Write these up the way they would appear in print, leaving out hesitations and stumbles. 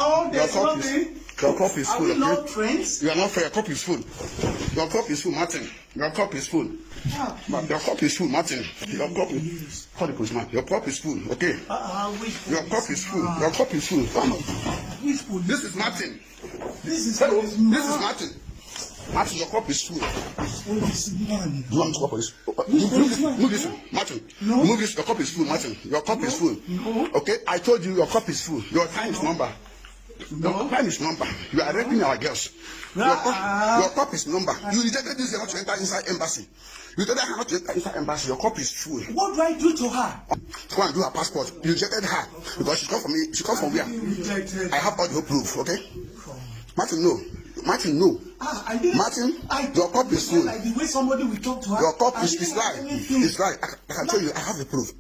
Oh, there's nothing. Your cup is full. Are we not friends? You are not fair. Your cup is full. Your cup is full, Martin. Your cup is full. Your cup is full, Martin. Your cup is call the policeman. Your cup is full, okay? Your cup is full. Your cup is full. Come on. This is Martin. This is Martin. Martin, your cup is full. You want to call police? Move this one, Martin. No. Move this. Your cup is full, Martin. Your cup is full. No. Okay, I told you your cup is full. Your time is number. Your time is number. You are raping our girls. Your cup is number. You rejected this girl to enter inside embassy. You told her not to enter inside embassy. Your cup is full. What do I do to her? Go and do her passport. You rejected her because she come from me. She come from where? I have all the proof. Okay. Martin, no. Martin, no. I didn't. Martin, your cup is full. Like the way somebody will talk to her. Your cup is right. It's right. I can show you. I have the proof.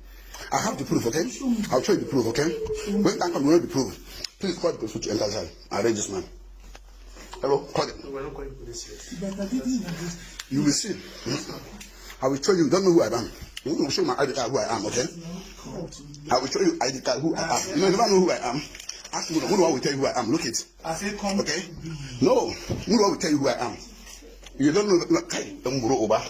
I have the proof. Okay. I'll show you the proof. Okay. When time comes, you know the proof. Please call the police to enter inside. Arrange this man. Hello, call it. We're not calling police yet. You will see. I will show you. You don't know who I am. You will show my ID card who I am. Okay. I will show you ID card who I am. You never know who I am. Ask me. Who will tell you who I am? Look it. I say come. Okay. No. Who will tell you who I am? You don't know. Don't go over.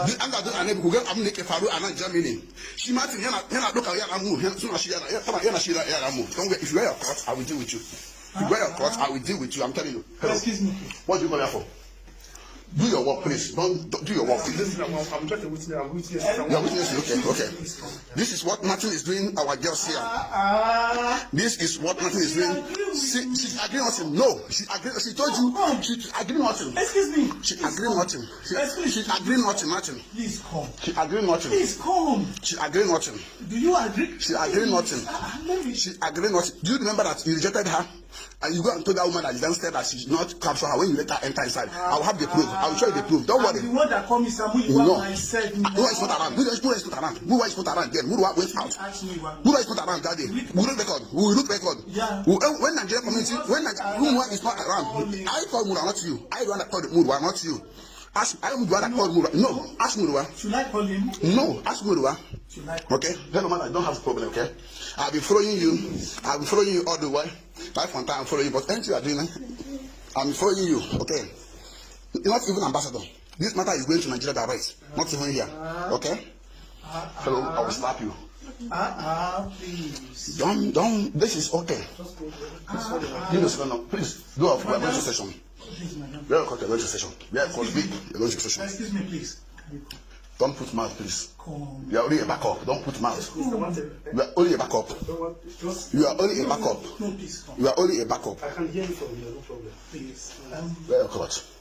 This anga do ane buga amne ke faru anan Germany. She Martin yana doka ya amu suna shi yana shi ya amu. Don't if you wear your court, I will deal with you. If you wear your court, I will deal with you. I'm telling you. Hello. Excuse me. What do you go there for? Do your work, please. Don't do your work. Listen, I'm just a witness. I'm witness. You're witness. Okay. This is what Martin is doing. Our girls here. This is what Martin is doing. She's agreeing on him. No, she told you. She's agreeing on him. Excuse me. She agreeing on him. She's agreeing on him, Martin. Please come. She agreeing on him. Please come. She agreeing on him. Do you agree? She agreeing on him. She agreeing on him. Do you remember that you rejected her? And you go and told that woman that you downstairs that she's not capture her when you let her enter inside. I'll have the proof. I'll show you the proof. Don't worry. The one that called me Samu, you no. I said no. Who is not around? Who is not around? Who is not around then? Who went out? Who is not around that day? We look record. We look record. Yeah. When Nigerian community, when Nigerian is not around, I call Mura, not you. I don't call Mura, not you. Ask, I am the one that called Mura. No, ask Mura. Should I call him? No, ask Mura. Okay? Then man, I don't have a problem, okay? I'll be following you. I'll be following you all the way. Life on time, I'm following you. But anything you are doing, I'm following you, okay? You're not even ambassador. This matter is going to Nigeria direct, not even here, okay? Hello, I will slap you. Please. Don't, this is okay. Give us no, please, go off, we're going to session. We are going to session. We are going to session. Excuse me, please. Don't put mouth, please. Come. You are only a backup. Don't put mouth. You are only a backup. You are only a backup. No, please come. You are only a backup. I can hear you from here, no problem. Please. Where are your clothes?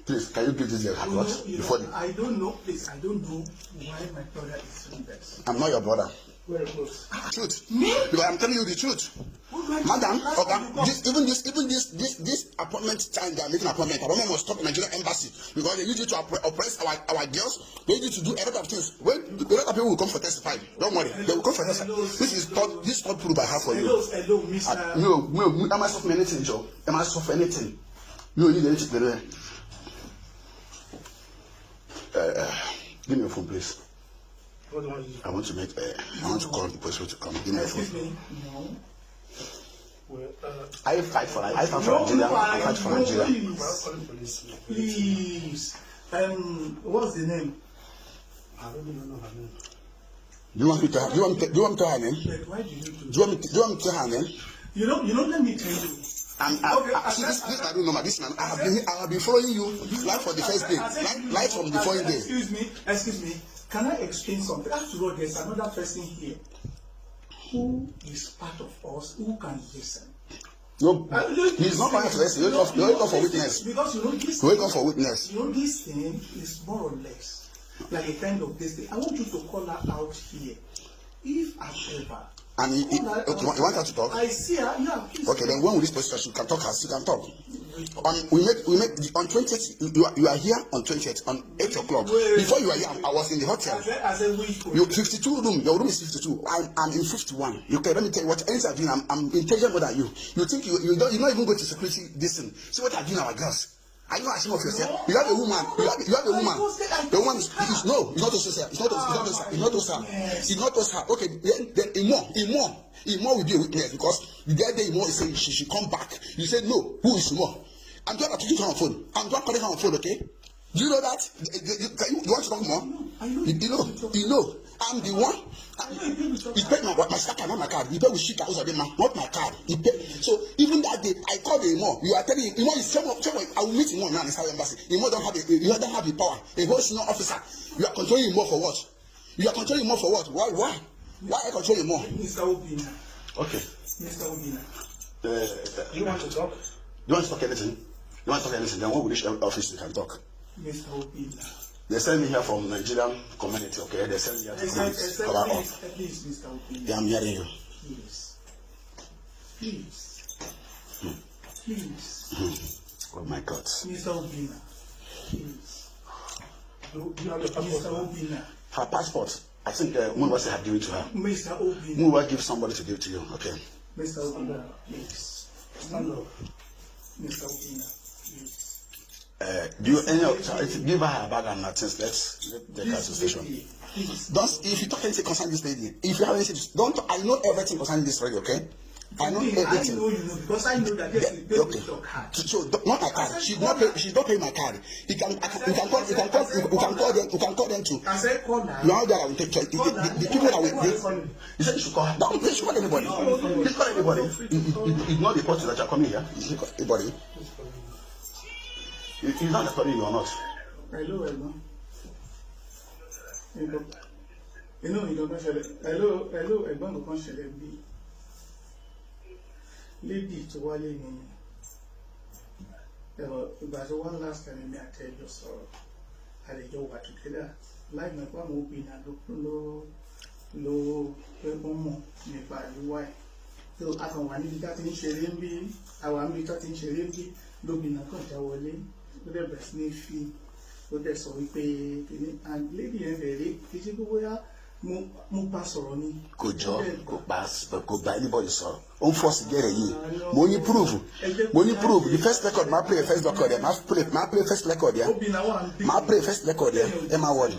Please, can you give this girl her clothes before the... I don't know, please. I don't know why my brother is doing this. I'm not your brother. Very close. Truth. Me? Because I'm telling you the truth. Madam, this appointment time they are making appointment must stop in Nigerian Embassy because they use it to oppress our girls. They need to do a lot of things. When a lot of people will come for testify, don't worry, they will come for testify. This is not proof I have for you. Hello, Mr. No, am I suffering anything, Joe? Am I suffering anything? No, you need anything. Give me your phone, please. I want to make. I want to call the person to come. Give me your phone. No. I fight for Nigeria. I fight for Nigeria. Please. What's the name? I don't even know her name. Do you want me to her name? Why do you do Do you want me to her name? You know, let me tell you. This I don't know, this man. I have been following you live for the first day, live from the following day. Excuse me. Can I explain something? After all, there's another person here who is part of us who can listen. No, he's not part of us. You're waiting for witness. Because you know this. Waiting for witness. You know this thing is more or less like a kind of this thing. I want you to call her out here, if and ever. And you want her to talk? I see her. Yeah. Please. Okay, then when will this person she can talk? She can talk. We make on 20th. You are here on 20th on 8 o'clock. Before you are here, I was in the hotel. You 52 room. Your room is 52. I'm in 51. Okay, let me tell you what else I'm doing. I'm intelligent more than you. You think you don't even go to security. Listen. See what I'm doing, our girls. Are you not ashamed of yourself? You have a woman. You have a woman. The woman is no. It's not to say. It's not to her. Okay. Then Imo will be a witness because the other day Imo is saying she should come back. You said no. Who is Imo? I'm just talking to her on phone. I'm just calling her on phone. Okay. Do you know that? You want to talk more? You know. I'm the one. He paid my card, not my card. He paid with shit, not my card. He paid. So even that day, I called the Imo. You are telling him, Imo is someone. I will meet Imo now in the Nigerian Embassy. Imo don't have the power. A whole senior officer. You are controlling Imo for what? You are controlling Imo for what? Why? Why are you controlling Imo? Mr. Obina. Okay. Mr. Obina. You want to talk? You want to talk anything? You want to talk anything? Then what will this office you can talk? Mr. Obina. They send me here from Nigerian community, okay? They send me here to cover up. Please, Mr. Obina. Yeah, I'm hearing you. Please. Oh my God. Mr. Obina. Please. Do you have your passport? Mr. Obina. Her passport, I think Munwasi had given it to her. Mr. Obina. Munwa give somebody to give it to you, okay? Mr. Obina. Please. Stand up. Mr. Obina. Please. Do you give her her bag and nothing? Let's take her to the station. Don't if you talk anything concerning this lady, if you have anything, don't. I know everything concerning this lady, okay? I know everything. I know you know because I know that yes, you pay with your card. So not my card. She's not paying my card. You can call them too. I said call her. You know that I will take care. The people that will. You said you should call her. No, you should call anybody. Please call anybody. Ignore the person that you're coming here. You should call anybody. He's not recording you or not. Hello. Hello, ẹ̀gbọ́n mi kan ṣẹlẹ̀ bí lady tó wálé ní ìgbà tó wá last time mi àti ẹjọ́ sọ̀rọ̀ àlejò wà together láì mọ̀ pé àwọn obìnrin ló pé wọ́n mọ̀ nípa àlùwà ẹ̀ tó akànwá níbi tá ti ń ṣeré ń bí àwa níbi tá ti ń ṣeré ń bí lóbìnrin kan já wọlé ó dẹ̀ bẹ̀rẹ̀ sí ní fi ó dẹ̀ sọ wípé kìíní and lady yẹn bẹ̀rẹ̀ kì í ṣe gbogbo yá mo bá sọ̀rọ̀ ni. Kò jọ kò bá anybody sọ̀rọ̀ ó ń fọ́ọ̀sì gẹ̀rẹ̀ yìí mo ní proof the first record máa play first record yẹn máa play first record yẹn máa play first record yẹn ẹ máa wọlé.